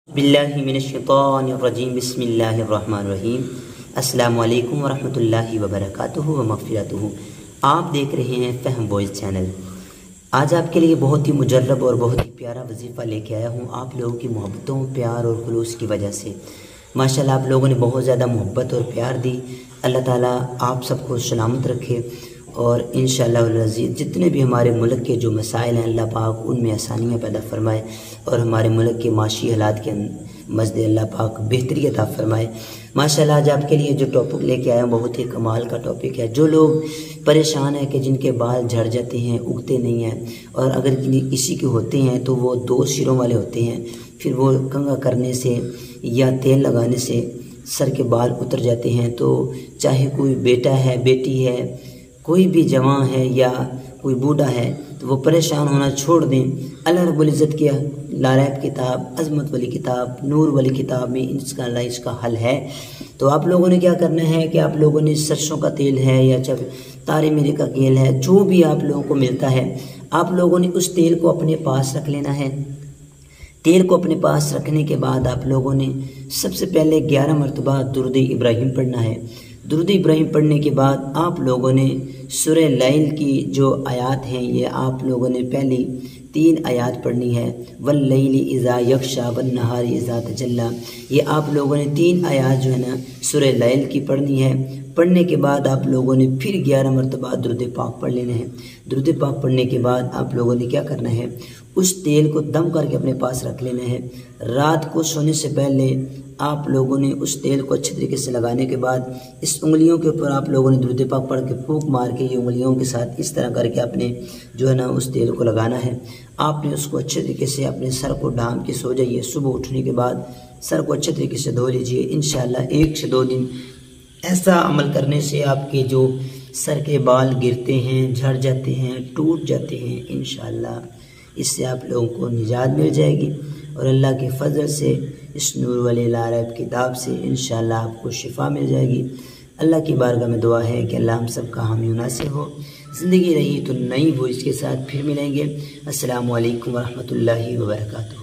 बिल्लाहि मिनश्शैतानिर्रजीम बिस्मिल्लाहिर्रहमानिर्रहीम। अस्सलामु अलैकुम वरहमतुल्लाहि वबरकातुहु व मग़फ़िरतुहु। आप देख रहे हैं फ़हम वॉइस चैनल। आज आपके लिए बहुत ही मुजर्रब और बहुत ही प्यारा वजीफ़ा लेके आया हूँ, आप लोगों की मोहब्बतों, प्यार और खुलूस की वजह से। माशाल्लाह आप लोगों ने बहुत ज़्यादा मोहब्बत और प्यार दी। अल्लाह ताला आप सबको सलामत रखे और इंशाअल्लाह अज़ीज़ जितने भी हमारे मुल्क के जो मसाइल हैं अल्लाह पाक उनमें आसानियाँ पैदा फरमाए और हमारे मुल्क के माशी हालात के मज़दे अल्लाह पाक बेहतरी अता फरमाए। माशाल्लाह आज आपके लिए जो टॉपिक लेके आया हूँ बहुत ही कमाल का टॉपिक है। जो लोग परेशान हैं कि जिनके बाल झड़ जाते हैं, उगते नहीं हैं, और अगर किसी के होते हैं तो वो 2 सिरों वाले होते हैं, फिर वो कंघा करने से या तेल लगाने से सर के बाल उतर जाते हैं। तो चाहे कोई बेटा है, बेटी है, कोई भी जवान है या कोई बूढ़ा है, तो वो परेशान होना छोड़ दें। अल्लाह रब्बुल इज़्ज़त की लारैब किताब, अज़मत वाली किताब, नूर वाली किताब में इसका हल है। तो आप लोगों ने क्या करना है कि आप लोगों ने सरसों का तेल है या जब तारे मीरे का तेल है, जो भी आप लोगों को मिलता है, आप लोगों ने उस तेल को अपने पास रख लेना है। तेल को अपने पास रखने के बाद आप लोगों ने सबसे पहले 11 मरतबा दुरूद इब्राहिम पढ़ना है। दुरूद इब्राहिम पढ़ने के बाद आप लोगों ने सूरह लैल की जो आयत हैं ये आप लोगों ने पहली 3 आयत पढ़नी है। वल्लैली इज़ा यग़शा वन्नहारी इज़ा तजल्ला, ये आप लोगों ने 3 आयत जो है ना सूरह लैल की पढ़नी है। पढ़ने के बाद आप लोगों ने फिर 11 मरतबा दुरूद पाक पढ़ लेना है। दुरूद पाक पढ़ने के बाद आप लोगों ने क्या करना है, उस तेल को दम करके अपने पास रख लेना है। रात को सोने से पहले आप लोगों ने उस तेल को अच्छे तरीके से लगाने के बाद इस उंगलियों के ऊपर आप लोगों ने दुरूद पाक पढ़ के फूंक मार के ये उंगलियों के साथ इस तरह करके आपने जो है ना उस तेल को लगाना है। आपने उसको अच्छे तरीके से अपने सर को ढांप के सो जाइए। सुबह उठने के बाद सर को अच्छे तरीके से धो लीजिए। इंशाअल्लाह 1 से 2 दिन ऐसा अमल करने से आपके जो सर के बाल गिरते हैं, झड़ जाते हैं, टूट जाते हैं, इंशाअल्लाह इससे आप लोगों को निजात मिल जाएगी और अल्लाह के फजल से इस नूर वाली लारैब किताब से इंशाअल्लाह आपको शिफा मिल जाएगी। अल्लाह की बारगाह में दुआ है कि अल्लाह हम सब का हामी नासिर हो। ज़िंदगी रही तो नई वॉइस के साथ फिर मिलेंगे। अस्सलामु अलैकुम वरहमतुल्लाहि वबरकातुहू।